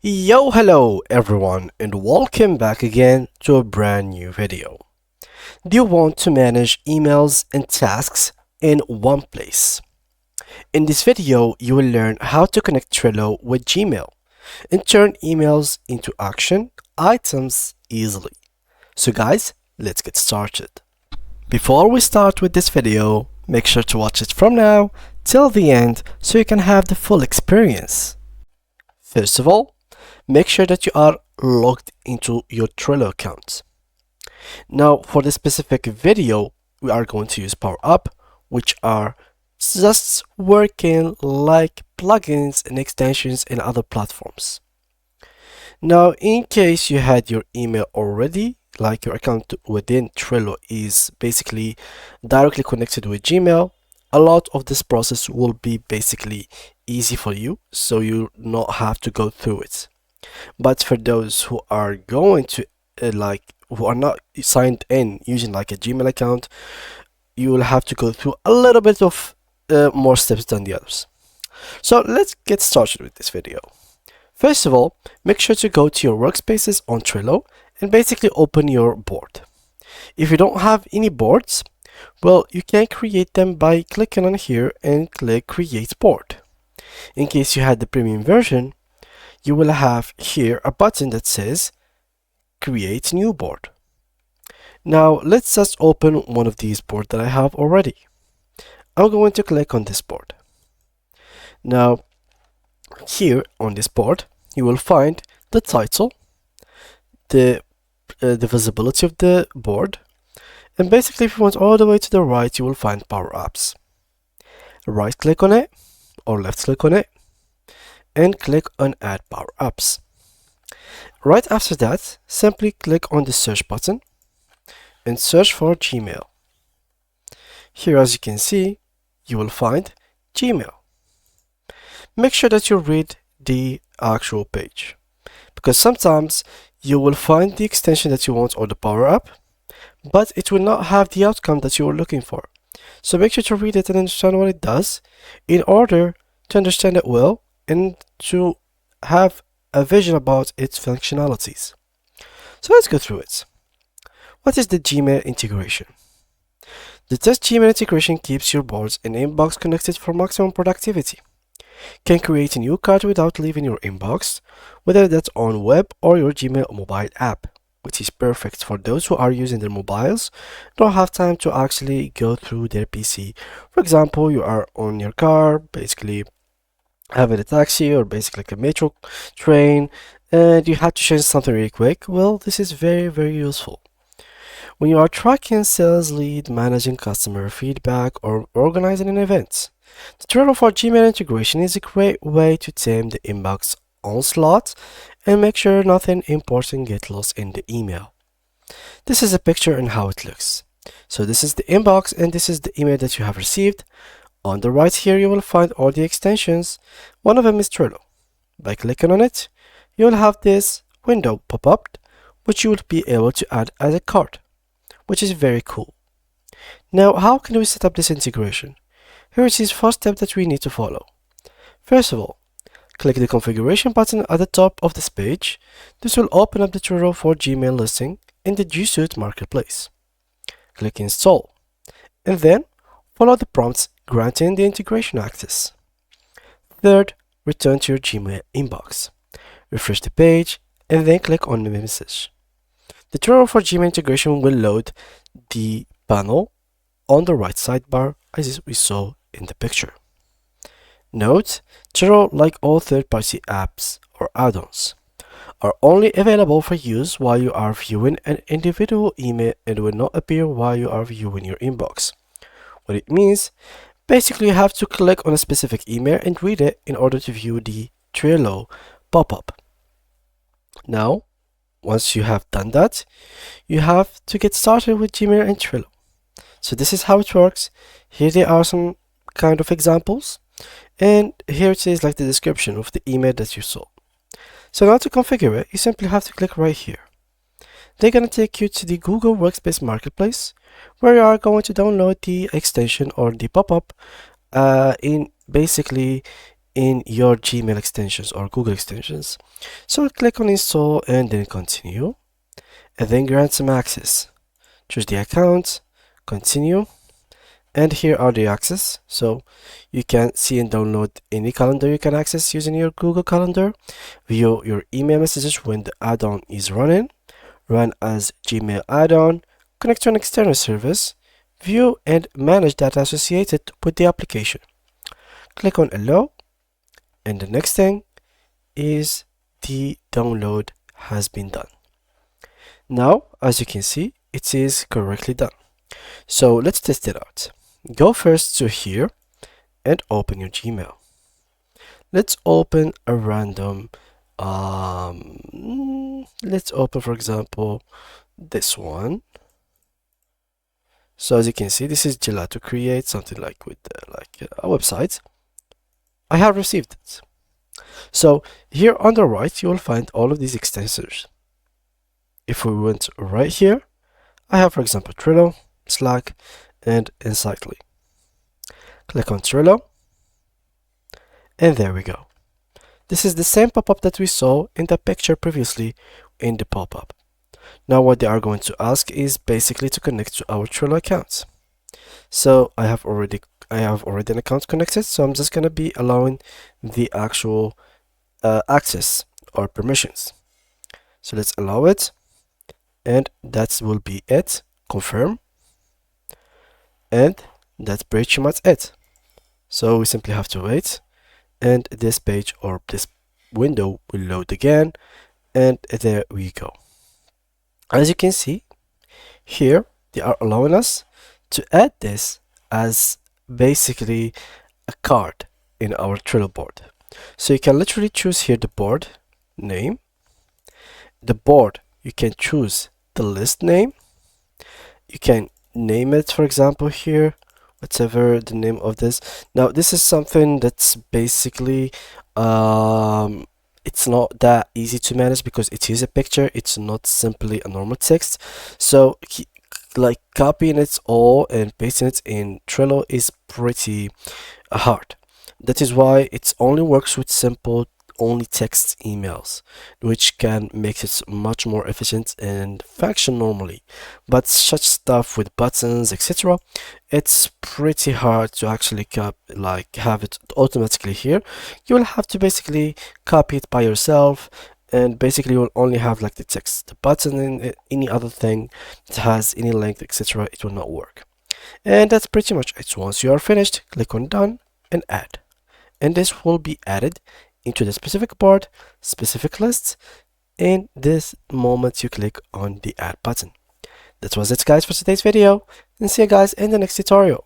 Yo, hello everyone, and welcome back again to a brand new video. Do you want to manage emails and tasks in one place? In this video, you will learn how to connect Trello with Gmail and turn emails into action items easily. So guys, let's get started. Before we start with this video, make sure to watch it from now till the end so you can have the full experience. First of all, make sure that you are logged into your Trello account. Now, for this specific video, we are going to use Power Up, which are just working like plugins and extensions in other platforms. Now, in case you had your email already, like your account within Trello is basically directly connected with Gmail, a lot of this process will be basically easy for you, so you not have to go through it. But for those who are going to who are not signed in using like a Gmail account, you will have to go through a little bit of more steps than the others. So let's get started with this video. First of all, make sure to go to your workspaces on Trello and basically open your board. If you don't have any boards, well, you can create them by clicking on here and click Create Board. In case you had the premium version, you will have here a button that says Create New Board. Now let's just open one of these boards that I have already. I'm going to click on this board. Now here on this board you will find the title, the visibility of the board, and basically if you want all the way to the right you will find Power Apps. Right click on it or left click on it and click on Add Power Apps. Right after that, simply click on the search button and search for Gmail. Here, as you can see, you will find Gmail. Make sure that you read the actual page, because sometimes you will find the extension that you want or the power up, but it will not have the outcome that you are looking for. So make sure to read it and understand what it does in order to understand it well and to have a vision about its functionalities. So let's go through it. What is the Gmail integration? The test Gmail integration keeps your boards and inbox connected for maximum productivity. Can create a new card without leaving your inbox, whether that's on web or your Gmail mobile app, which is perfect for those who are using their mobiles, don't have time to actually go through their PC. For example, you are on your car, basically having a taxi or basically like a metro train, and you have to change something really quick. Well, this is very useful. When you are tracking sales lead, managing customer feedback, or organizing an event, the Trello for Gmail integration is a great way to tame the inbox onslaught and make sure nothing important gets lost in the email. This is a picture and how it looks. So this is the inbox and this is the email that you have received. On the right here you will find all the extensions. One of them is Trello. By clicking on it, you will have this window pop up, which you will be able to add as a card, which is very cool. Now, how can we set up this integration? Here is the first step that we need to follow. First of all, click the configuration button at the top of this page. This will open up the Trello for Gmail listing in the G Suite Marketplace. Click Install, and then follow the prompts granting the integration access. Third, return to your Gmail inbox. Refresh the page, and then click on the message. The Trello for Gmail integration will load the panel on the right sidebar as we saw in the picture. Note, Trello, like all third-party apps or add-ons, are only available for use while you are viewing an individual email and will not appear while you are viewing your inbox. What it means, basically you have to click on a specific email and read it in order to view the Trello pop-up. Now, once you have done that, you have to get started with Gmail and Trello. So this is how it works. Here there are some kind of examples, and here it is like the description of the email that you saw. So now to configure it, you simply have to click right here. They're going to take you to the Google Workspace Marketplace, where you are going to download the extension or the pop-up in basically in your Gmail extensions or Google extensions. So click on install and then continue, and then grant some access. Choose the account, continue, and here are the access. So you can see and download any calendar you can access using your Google Calendar, view your email messages when the add-on is running, run as Gmail add-on, connect to an external service, view and manage data associated with the application. Click on allow, and the next thing is the download has been done. Now, as you can see, it is correctly done. So let's test it out. Go first to here and open your Gmail. Let's open a random, let's open, for example, this one. So as you can see, this is Gelato Create, something like with a website. I have received it. So here on the right, you will find all of these extensors. If we went right here, I have, for example, Trello, Slack, and Insightly. Click on Trello, and there we go. This is the same pop-up that we saw in the picture previously in the pop-up. Now what they are going to ask is basically to connect to our Trello account. So I have already an account connected, so I'm just gonna be allowing the actual access or permissions. So let's allow it, and that will be it. Confirm, and that's pretty much it. So we simply have to wait, and this page or this window will load again, and there we go. As you can see here, they are allowing us to add this as basically a card in our Trello board. So you can literally choose here the board name, the board, you can choose the list name, you can name it, for example, here, whatever the name of this. Now this is something that's basically it's not that easy to manage because it is a picture, it's not simply a normal text. So like copying it all and pasting it in Trello is pretty hard. That is why it only works with simple only text emails, which can make it much more efficient and function normally. But such stuff with buttons, etc., it's pretty hard to actually have it automatically here. You will have to basically copy it by yourself, and basically you will only have like the text, the button, and any other thing that has any length, etc., it will not work. And that's pretty much it. Once you are finished, click on done and add, and this will be added into the specific board, specific lists, in this moment you click on the add button. That was it, guys, for today's video, and see you guys in the next tutorial.